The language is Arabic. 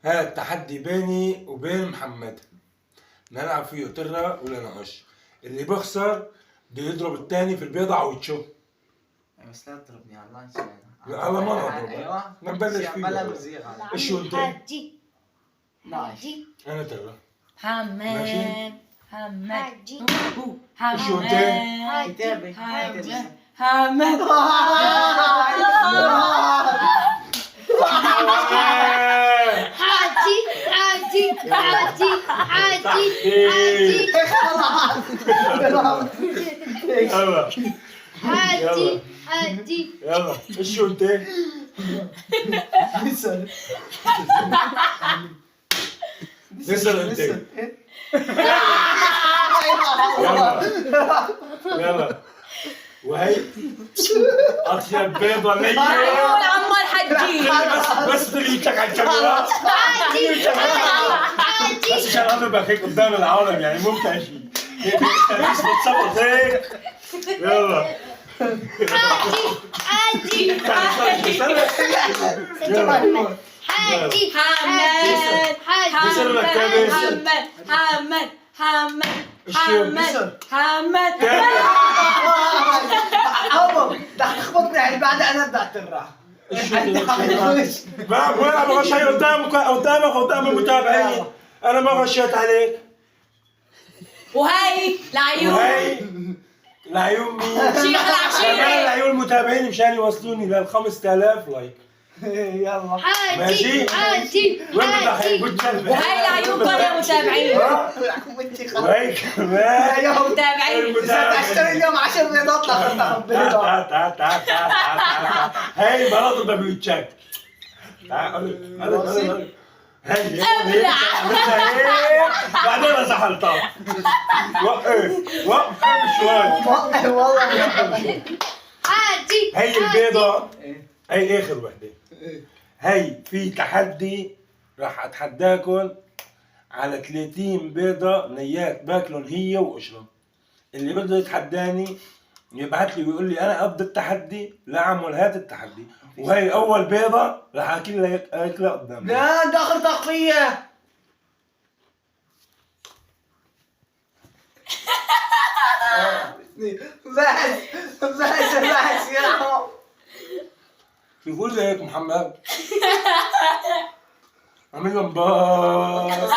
ها التحدي بيني وبين محمد، نلعب فيه ترى ولا نقش. اللي بيخسر بده يضرب الثاني في البيضة على وجهه. بس لا تضربني على الله يسلمك. لا الله ما نضربك. ايوه نبلش فيه. بلا مزيغ. ايش شو انت؟ حاجي ماشي. انا ترى محمد محمد حاجي ايش شو انت؟ كتابي محمد حاجي حاجي حاجي حاجي يلا حاجي حاجي يلا ايش شو انت؟ نسر انت. يلا وهي اطيب بيضة ليا. عيون عمار حجي بس دليلتك على الكاميرا. بس عشان اضربك هيك قدام العالم يعني ممتع شيء. بس بتصبط هيك. يلا حاجي حاجي حاجي محمد بسرعة كامل. محمد محمد محمد محمد محمد ابو تخبطني يعني بعد انا ابدا اترع. ما بغش هي قدام المتابعين. انا ما غشيت عليك. وهي العيون وهي لعيون مين؟ شيخ العشيرة. كمان لعيون المتابعين مشان يوصلوني لل 5000 لايك. يلا ماشي؟ حاجي وين بدك هيك وهي العيون كل يا متابعين وهي كمان متابعين اشتري اليوم 10 بيضات لاخذ بيضة. هاي مرض ببيوتشات. هاي ابلع. بعدين زحلطها. وقف شوي. والله حاجي هي البيضة هي اخر وحدة. هي في تحدي راح اتحداكم على 30 بيضة نيات باكلهم هي واشرب. اللي بده يتحداني يبعث لي ويقول لي انا قد التحدي لا عمول هات التحدي. وهي اول بيضة راح اكلها قدامك. لا داخل تغطية. بس يا عمو. شوفوا لي هيك محمد. عامل لهم باص.